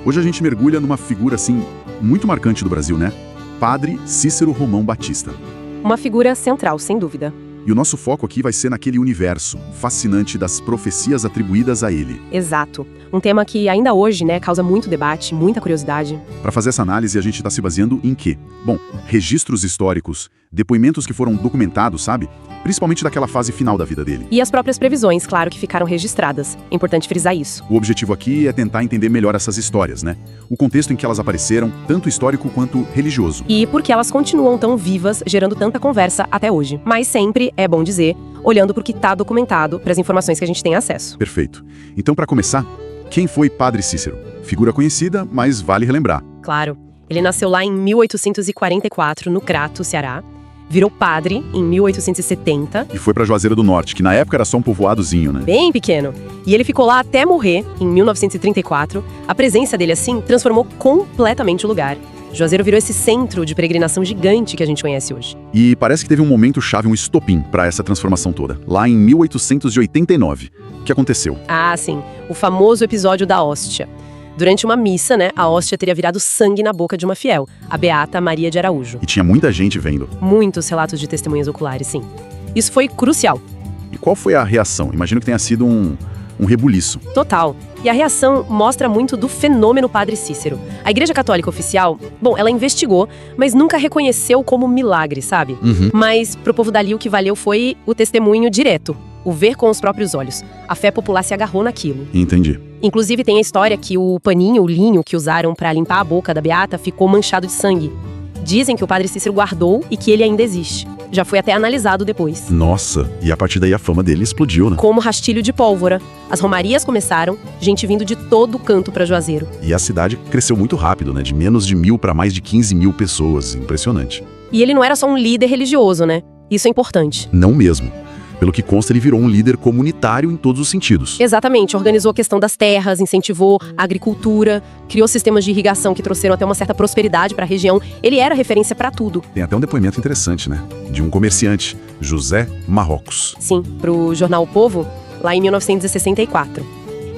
Hoje a gente mergulha numa figura, assim, muito marcante do Brasil, né? Padre Cícero Romão Batista. Uma figura central, sem dúvida. E o nosso foco aqui vai ser naquele universo fascinante das profecias atribuídas a ele. Exato. Um tema que ainda hoje, causa muito debate, muita curiosidade. Para fazer essa análise, a gente está se baseando em quê? Bom, registros históricos, depoimentos que foram documentados, sabe? Principalmente daquela fase final da vida dele. E as próprias previsões, claro, que ficaram registradas. É importante frisar isso. O objetivo aqui é tentar entender melhor essas histórias, né? O contexto em que elas apareceram, tanto histórico quanto religioso. E por que elas continuam tão vivas, gerando tanta conversa até hoje. Mas sempre, é bom dizer, olhando para o que está documentado, para as informações que a gente tem acesso. Perfeito. Então, para começar, quem foi Padre Cícero? Figura conhecida, mas vale relembrar. Claro. Ele nasceu lá em 1844, no Crato, Ceará. Virou padre em 1870. E foi para Juazeiro do Norte, que na época era só um povoadozinho, né? Bem pequeno. E ele ficou lá até morrer, em 1934. A presença dele, assim, transformou completamente o lugar. Juazeiro virou esse centro de peregrinação gigante que a gente conhece hoje. E parece que teve um momento chave, um estopim para essa transformação toda. Lá em 1889. O que aconteceu? Ah, sim. O famoso episódio da hóstia. Durante uma missa, a hóstia teria virado sangue na boca de uma fiel, a Beata Maria de Araújo. E tinha muita gente vendo. Muitos relatos de testemunhas oculares, sim. Isso foi crucial. E qual foi a reação? Imagino que tenha sido um rebuliço. Total. E a reação mostra muito do fenômeno Padre Cícero. A Igreja Católica Oficial, ela investigou, mas nunca reconheceu como milagre, sabe? Mas pro povo dali o que valeu foi o testemunho direto, o ver com os próprios olhos. A fé popular se agarrou naquilo. Entendi. Inclusive tem a história que o paninho, o linho que usaram pra limpar a boca da Beata ficou manchado de sangue. Dizem que o Padre Cícero guardou e que ele ainda existe. Já foi até analisado depois. Nossa, e a partir daí a fama dele explodiu, né? Como rastilho de pólvora. As romarias começaram, gente vindo de todo canto pra Juazeiro. E a cidade cresceu muito rápido, né? De menos de 1.000 para mais de 15.000 pessoas. Impressionante. E ele não era só um líder religioso, Isso é importante. Não mesmo. Pelo que consta, ele virou um líder comunitário em todos os sentidos. Exatamente, organizou a questão das terras, incentivou a agricultura, criou sistemas de irrigação que trouxeram até uma certa prosperidade para a região. Ele era referência para tudo. Tem até um depoimento interessante, de um comerciante, José Marrocos. Sim, pro jornal O Povo, lá em 1964.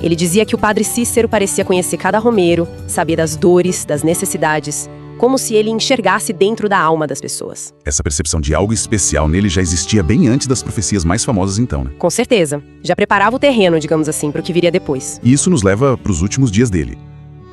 Ele dizia que o Padre Cícero parecia conhecer cada romeiro, saber das dores, das necessidades, como se ele enxergasse dentro da alma das pessoas. Essa percepção de algo especial nele já existia bem antes das profecias mais famosas então, né? Com certeza. Já preparava o terreno, digamos assim, para o que viria depois. E isso nos leva para os últimos dias dele.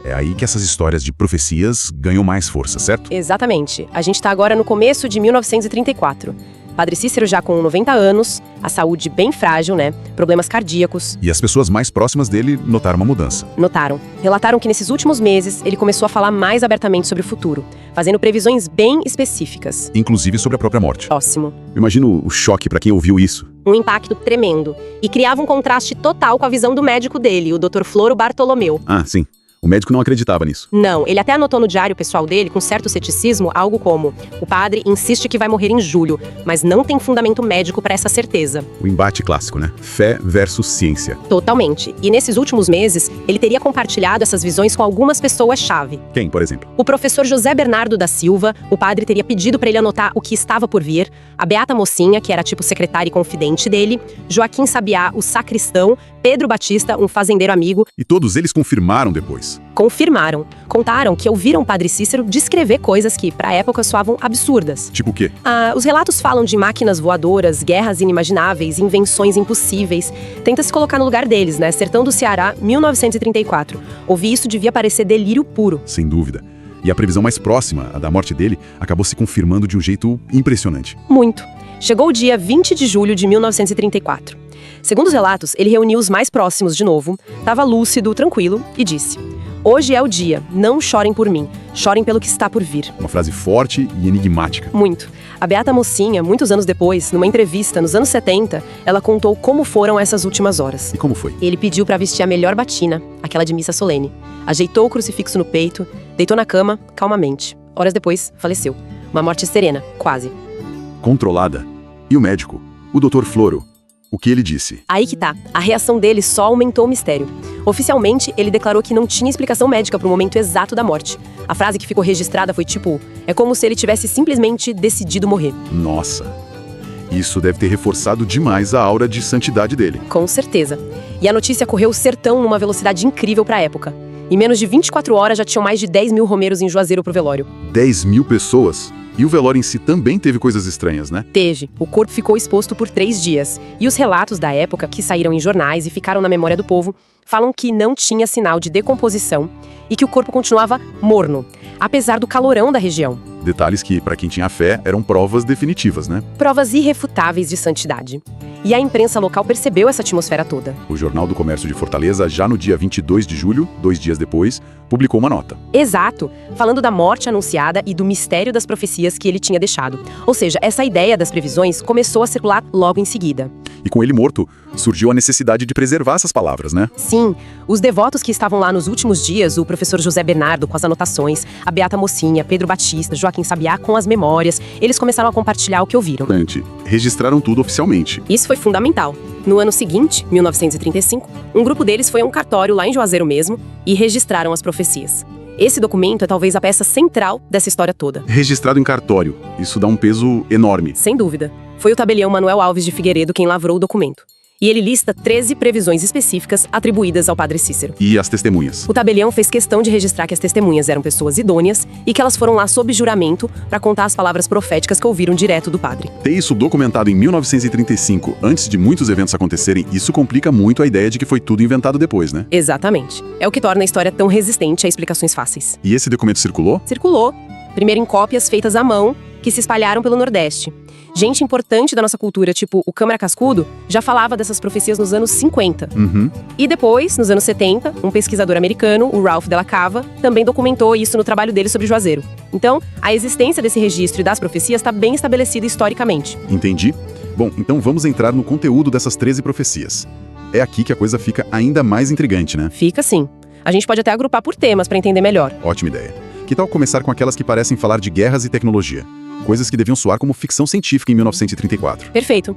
É aí que essas histórias de profecias ganham mais força, certo? Exatamente. A gente está agora no começo de 1934. Padre Cícero já com 90 anos, a saúde bem frágil, Problemas cardíacos. E as pessoas mais próximas dele notaram uma mudança. Notaram. Relataram que nesses últimos meses ele começou a falar mais abertamente sobre o futuro, fazendo previsões bem específicas. Inclusive sobre a própria morte. Próximo. Imagino o choque para quem ouviu isso. Um impacto tremendo. E criava um contraste total com a visão do médico dele, o Dr. Floro Bartolomeu. Ah, sim. O médico não acreditava nisso. Não, ele até anotou no diário pessoal dele, com certo ceticismo, algo como: o padre insiste que vai morrer em julho, mas não tem fundamento médico para essa certeza. O embate clássico, Fé versus ciência. Totalmente. E nesses últimos meses, ele teria compartilhado essas visões com algumas pessoas-chave. Quem, por exemplo? O professor José Bernardo da Silva, o padre teria pedido para ele anotar o que estava por vir, a Beata Mocinha, que era tipo secretária e confidente dele, Joaquim Sabiá, o sacristão, Pedro Batista, um fazendeiro amigo. E todos eles confirmaram depois. Confirmaram. Contaram que ouviram o Padre Cícero descrever coisas que, pra época, soavam absurdas. Tipo o quê? Os relatos falam de máquinas voadoras, guerras inimagináveis, invenções impossíveis. Tenta se colocar no lugar deles, Sertão do Ceará, 1934. Ouvir isso devia parecer delírio puro. Sem dúvida. E a previsão mais próxima, a da morte dele, acabou se confirmando de um jeito impressionante. Muito. Chegou o dia 20 de julho de 1934. Segundo os relatos, ele reuniu os mais próximos de novo, estava lúcido, tranquilo, e disse: "Hoje é o dia, não chorem por mim, chorem pelo que está por vir." Uma frase forte e enigmática. Muito. A Beata Mocinha, muitos anos depois, numa entrevista nos anos 70, ela contou como foram essas últimas horas. E como foi? Ele pediu para vestir a melhor batina, aquela de missa solene. Ajeitou o crucifixo no peito, deitou na cama, calmamente. Horas depois, faleceu. Uma morte serena, quase. Controlada. E o médico, o Dr. Floro, o que ele disse? Aí que tá. A reação dele só aumentou o mistério. Oficialmente, ele declarou que não tinha explicação médica pro momento exato da morte. A frase que ficou registrada foi tipo: "É como se ele tivesse simplesmente decidido morrer." Nossa. Isso deve ter reforçado demais a aura de santidade dele. Com certeza. E a notícia correu o sertão numa velocidade incrível pra época. Em menos de 24 horas já tinham mais de 10 mil romeiros em Juazeiro pro velório. 10 mil pessoas? E o velório em si também teve coisas estranhas, né? Teve. O corpo ficou exposto por 3 dias. E os relatos da época, que saíram em jornais e ficaram na memória do povo, falam que não tinha sinal de decomposição e que o corpo continuava morno, apesar do calorão da região. Detalhes que, para quem tinha fé, eram provas definitivas, né? Provas irrefutáveis de santidade. E a imprensa local percebeu essa atmosfera toda. O Jornal do Comércio de Fortaleza, já no dia 22 de julho, 2 dias depois, publicou uma nota. Exato, falando da morte anunciada e do mistério das profecias que ele tinha deixado. Ou seja, essa ideia das previsões começou a circular logo em seguida. E com ele morto, surgiu a necessidade de preservar essas palavras, né? Sim, os devotos que estavam lá nos últimos dias, o professor José Bernardo com as anotações, a Beata Mocinha, Pedro Batista, Joaquim Sabiá com as memórias, eles começaram a compartilhar o que ouviram. Registraram tudo oficialmente. Isso foi fundamental. No ano seguinte, 1935, um grupo deles foi a um cartório lá em Juazeiro mesmo e registraram as profecias. Esse documento é talvez a peça central dessa história toda. Registrado em cartório. Isso dá um peso enorme. Sem dúvida. Foi o tabelião Manuel Alves de Figueiredo quem lavrou o documento. E ele lista 13 previsões específicas atribuídas ao padre Cícero. E as testemunhas? O tabelião fez questão de registrar que as testemunhas eram pessoas idôneas e que elas foram lá sob juramento para contar as palavras proféticas que ouviram direto do padre. Ter isso documentado em 1935, antes de muitos eventos acontecerem, isso complica muito a ideia de que foi tudo inventado depois, né? Exatamente. É o que torna a história tão resistente a explicações fáceis. E esse documento circulou? Circulou. Primeiro em cópias feitas à mão, que se espalharam pelo Nordeste. Gente importante da nossa cultura, tipo o Câmara Cascudo, já falava dessas profecias nos anos 50. E depois, nos anos 70, um pesquisador americano, o Ralph Della Cava, também documentou isso no trabalho dele sobre Juazeiro. Então, a existência desse registro e das profecias está bem estabelecida historicamente. Entendi. Bom, então vamos entrar no conteúdo dessas 13 profecias. É aqui que a coisa fica ainda mais intrigante, né? Fica sim. A gente pode até agrupar por temas para entender melhor. Ótima ideia. Que tal começar com aquelas que parecem falar de guerras e tecnologia? Coisas que deviam soar como ficção científica em 1934. Perfeito.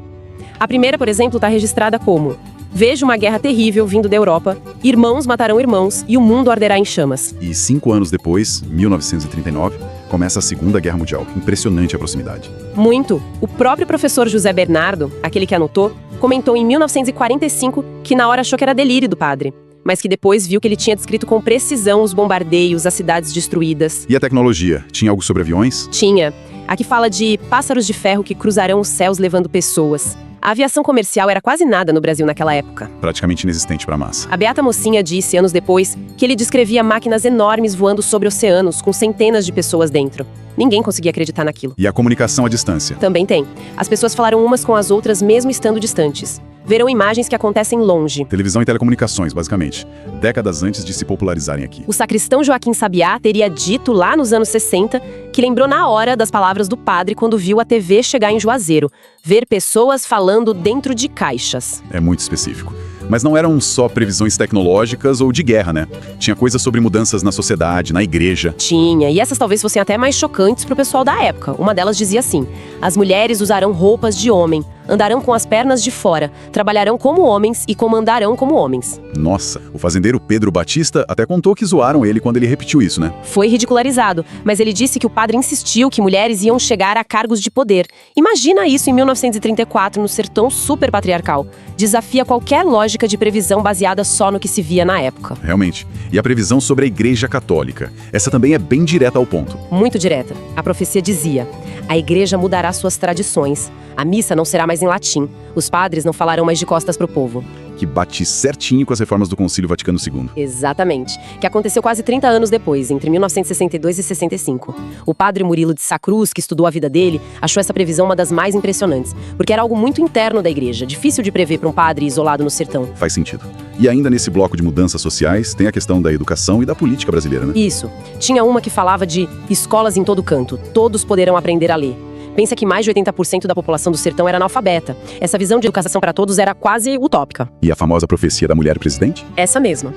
A primeira, por exemplo, está registrada como: vejo uma guerra terrível vindo da Europa, irmãos matarão irmãos e o mundo arderá em chamas. E 5 anos depois, 1939, começa a Segunda Guerra Mundial. Impressionante a proximidade. Muito. O próprio professor José Bernardo, aquele que anotou, comentou em 1945 que na hora achou que era delírio do padre, mas que depois viu que ele tinha descrito com precisão os bombardeios, as cidades destruídas. E a tecnologia? Tinha algo sobre aviões? Tinha. Aqui fala de pássaros de ferro que cruzarão os céus levando pessoas. A aviação comercial era quase nada no Brasil naquela época. Praticamente inexistente para a massa. A Beata Mocinha disse, anos depois, que ele descrevia máquinas enormes voando sobre oceanos, com centenas de pessoas dentro. Ninguém conseguia acreditar naquilo. E a comunicação à distância? Também tem. As pessoas falaram umas com as outras mesmo estando distantes. Verão imagens que acontecem longe. Televisão e telecomunicações, basicamente. Décadas antes de se popularizarem aqui. O sacristão Joaquim Sabiá teria dito lá nos anos 60 que lembrou na hora das palavras do padre quando viu a TV chegar em Juazeiro. Ver pessoas falando dentro de caixas. É muito específico. Mas não eram só previsões tecnológicas ou de guerra, né? Tinha coisas sobre mudanças na sociedade, na igreja. Tinha, e essas talvez fossem até mais chocantes pro pessoal da época. Uma delas dizia assim: as mulheres usarão roupas de homem, andarão com as pernas de fora, trabalharão como homens e comandarão como homens. Nossa, o fazendeiro Pedro Batista até contou que zoaram ele quando ele repetiu isso, né? Foi ridicularizado, mas ele disse que o padre insistiu que mulheres iam chegar a cargos de poder. Imagina isso em 1934, no sertão super patriarcal. Desafia qualquer lógica de previsão baseada só no que se via na época. Realmente. E a previsão sobre a Igreja Católica. Essa também é bem direta ao ponto. Muito direta. A profecia dizia: a igreja mudará suas tradições. A missa não será mais em latim. Os padres não falarão mais de costas pro povo. Que bate certinho com as reformas do Concílio Vaticano II. Exatamente. Que aconteceu quase 30 anos depois, entre 1962 e 65. O padre Murilo de Sacruz, que estudou a vida dele, achou essa previsão uma das mais impressionantes, porque era algo muito interno da igreja, difícil de prever para um padre isolado no sertão. Faz sentido. E ainda nesse bloco de mudanças sociais, tem a questão da educação e da política brasileira, né? Isso. Tinha uma que falava de escolas em todo canto, todos poderão aprender a ler. Pensa que mais de 80% da população do sertão era analfabeta. Essa visão de educação para todos era quase utópica. E a famosa profecia da mulher presidente? Essa mesma.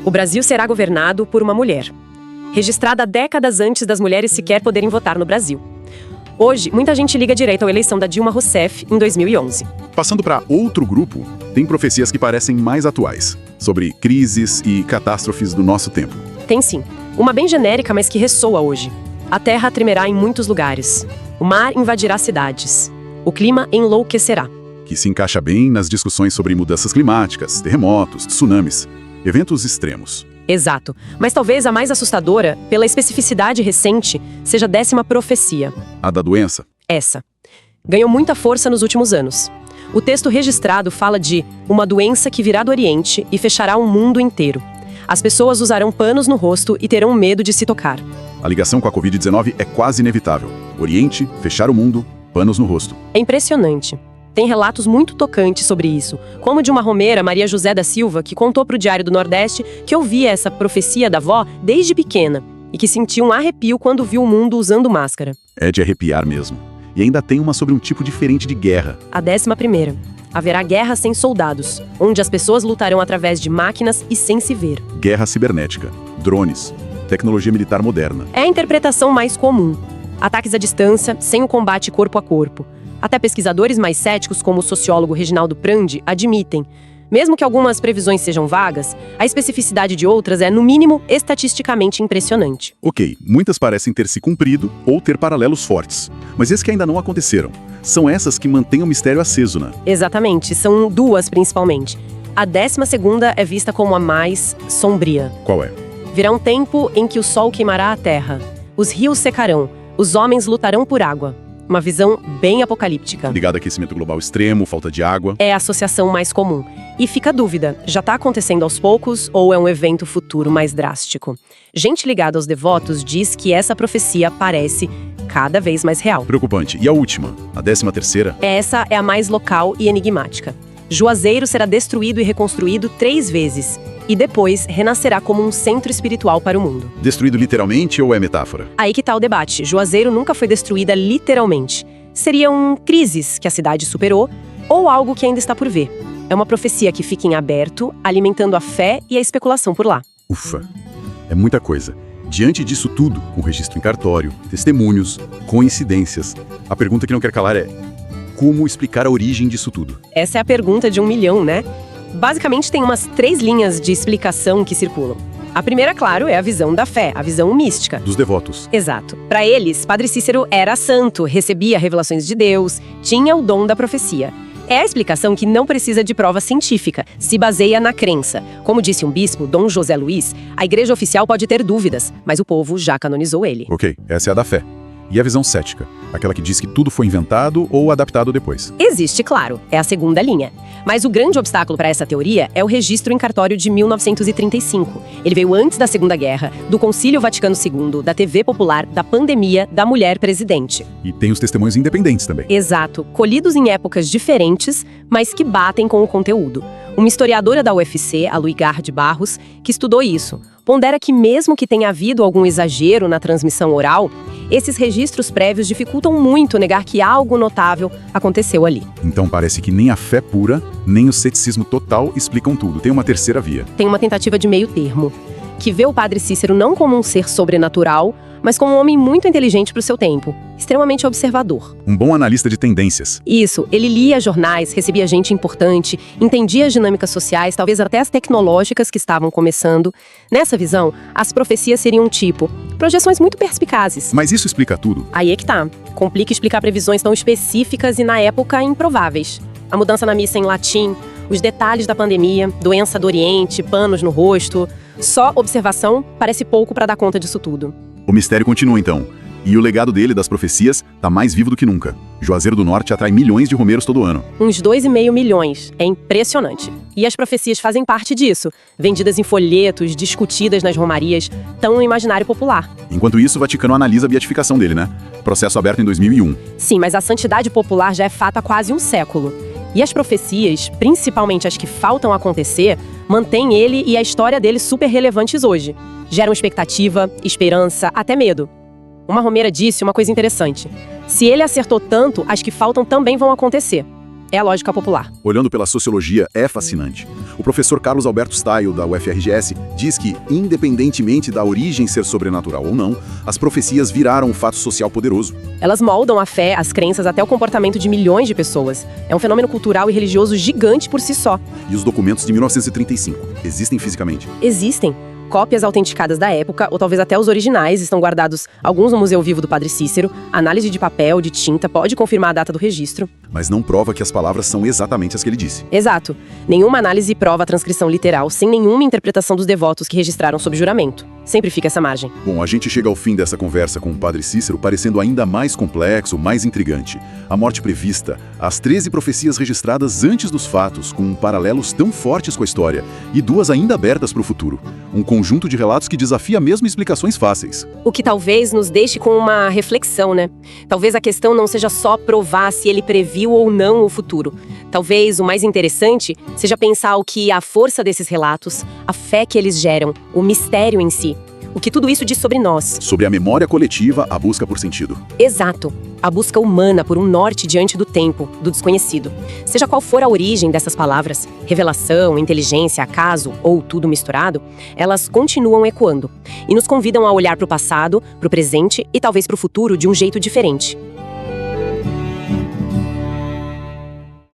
O Brasil será governado por uma mulher. Registrada décadas antes das mulheres sequer poderem votar no Brasil. Hoje, muita gente liga direito à eleição da Dilma Rousseff em 2011. Passando para outro grupo, tem profecias que parecem mais atuais, sobre crises e catástrofes do nosso tempo. Tem sim. Uma bem genérica, mas que ressoa hoje. A terra tremerá em muitos lugares. O mar invadirá cidades. O clima enlouquecerá. Que se encaixa bem nas discussões sobre mudanças climáticas, terremotos, tsunamis, eventos extremos. Exato. Mas talvez a mais assustadora, pela especificidade recente, seja a 10ª profecia. A da doença? Essa. Ganhou muita força nos últimos anos. O texto registrado fala de uma doença que virá do Oriente e fechará o mundo inteiro. As pessoas usarão panos no rosto e terão medo de se tocar. A ligação com a Covid-19 é quase inevitável. Oriente, fechar o mundo, panos no rosto. É impressionante. Tem relatos muito tocantes sobre isso, como de uma romeira, Maria José da Silva, que contou para o Diário do Nordeste que ouvia essa profecia da avó desde pequena e que sentia um arrepio quando viu o mundo usando máscara. É de arrepiar mesmo. E ainda tem uma sobre um tipo diferente de guerra. A 11ª. Haverá guerra sem soldados, onde as pessoas lutarão através de máquinas e sem se ver. Guerra cibernética, drones, tecnologia militar moderna. É a interpretação mais comum. Ataques à distância, sem o combate corpo a corpo. Até pesquisadores mais céticos, como o sociólogo Reginaldo Prandi, admitem. Mesmo que algumas previsões sejam vagas, a especificidade de outras é, no mínimo, estatisticamente impressionante. Ok, muitas parecem ter se cumprido ou ter paralelos fortes. Mas esses que ainda não aconteceram. São essas que mantêm o mistério aceso, né? Exatamente, são duas principalmente. A 12ª é vista como a mais sombria. Qual é? Virá um tempo em que o sol queimará a terra, os rios secarão, os homens lutarão por água. Uma visão bem apocalíptica. Ligado a aquecimento global extremo, falta de água. É a associação mais comum. E fica a dúvida, já está acontecendo aos poucos ou é um evento futuro mais drástico? Gente ligada aos devotos diz que essa profecia parece cada vez mais real. Preocupante. E a última, a 13ª? Essa é a mais local e enigmática. Juazeiro será destruído e reconstruído 3 vezes. E depois renascerá como um centro espiritual para o mundo. Destruído literalmente ou é metáfora? Aí que tá o debate. Juazeiro nunca foi destruída literalmente. Seriam crises que a cidade superou ou algo que ainda está por vir. É uma profecia que fica em aberto, alimentando a fé e a especulação por lá. Ufa, é muita coisa. Diante disso tudo, com registro em cartório, testemunhos, coincidências, a pergunta que não quer calar é: como explicar a origem disso tudo? Essa é a pergunta de 1 milhão, né? Basicamente tem umas 3 linhas de explicação que circulam. A primeira, claro, é a visão da fé, a visão mística. Dos devotos. Exato. Para eles, Padre Cícero era santo, recebia revelações de Deus, tinha o dom da profecia. É a explicação que não precisa de prova científica, se baseia na crença. Como disse um bispo, Dom José Luiz, a igreja oficial pode ter dúvidas, mas o povo já canonizou ele. Ok, essa é a da fé. E a visão cética? Aquela que diz que tudo foi inventado ou adaptado depois. Existe, claro, é a segunda linha. Mas o grande obstáculo para essa teoria é o registro em cartório de 1935. Ele veio antes da Segunda Guerra, do Concílio Vaticano II, da TV Popular, da pandemia, da mulher presidente. E tem os testemunhos independentes também. Exato, colhidos em épocas diferentes, mas que batem com o conteúdo. Uma historiadora da UFC, a Luigar de Barros, que estudou isso, pondera que mesmo que tenha havido algum exagero na transmissão oral, esses registros prévios dificultam muito negar que algo notável aconteceu ali. Então parece que nem a fé pura, nem o ceticismo total explicam tudo. Tem uma terceira via. Tem uma tentativa de meio termo, que vê o Padre Cícero não como um ser sobrenatural, mas como um homem muito inteligente para o seu tempo, extremamente observador. Um bom analista de tendências. Isso, ele lia jornais, recebia gente importante, entendia as dinâmicas sociais, talvez até as tecnológicas que estavam começando. Nessa visão, as profecias seriam projeções muito perspicazes. Mas isso explica tudo? Aí é que tá. Complica explicar previsões tão específicas e, na época, improváveis. A mudança na missa em latim, os detalhes da pandemia, doença do Oriente, panos no rosto. Só observação parece pouco para dar conta disso tudo. O mistério continua, então. E o legado dele, das profecias, tá mais vivo do que nunca. Juazeiro do Norte atrai milhões de romeiros todo ano. Uns 2,5 milhões. É impressionante. E as profecias fazem parte disso. Vendidas em folhetos, discutidas nas romarias, tão no imaginário popular. Enquanto isso, o Vaticano analisa a beatificação dele, né? Processo aberto em 2001. Sim, mas a santidade popular já é fato há quase um século. E as profecias, principalmente as que faltam acontecer, mantêm ele e a história dele super relevantes hoje. Geram expectativa, esperança, até medo. Uma romeira disse uma coisa interessante. Se ele acertou tanto, as que faltam também vão acontecer. É a lógica popular. Olhando pela sociologia, é fascinante. O professor Carlos Alberto Stail, da UFRGS, diz que, independentemente da origem ser sobrenatural ou não, as profecias viraram um fato social poderoso. Elas moldam a fé, as crenças, até o comportamento de milhões de pessoas. É um fenômeno cultural e religioso gigante por si só. E os documentos de 1935 existem fisicamente? Existem. cópias autenticadas da época, ou talvez até os originais, estão guardados alguns no Museu Vivo do Padre Cícero. Análise de papel, de tinta, pode confirmar a data do registro. Mas não prova que as palavras são exatamente as que ele disse. Exato. Nenhuma análise prova a transcrição literal, sem nenhuma interpretação dos devotos que registraram sob juramento. Sempre fica essa margem. Bom, a gente chega ao fim dessa conversa com o Padre Cícero parecendo ainda mais complexo, mais intrigante. A morte prevista, as 13 profecias registradas antes dos fatos, com paralelos tão fortes com a história, e 2 ainda abertas para o futuro. Um conjunto de relatos que desafia mesmo explicações fáceis. O que talvez nos deixe com uma reflexão, né? Talvez a questão não seja só provar se ele previu ou não o futuro. Talvez o mais interessante seja pensar o que a força desses relatos, a fé que eles geram, o mistério em si. O que tudo isso diz sobre nós. Sobre a memória coletiva, a busca por sentido. Exato. A busca humana por um norte diante do tempo, do desconhecido. Seja qual for a origem dessas palavras, revelação, inteligência, acaso ou tudo misturado, elas continuam ecoando e nos convidam a olhar para o passado, para o presente e talvez para o futuro de um jeito diferente.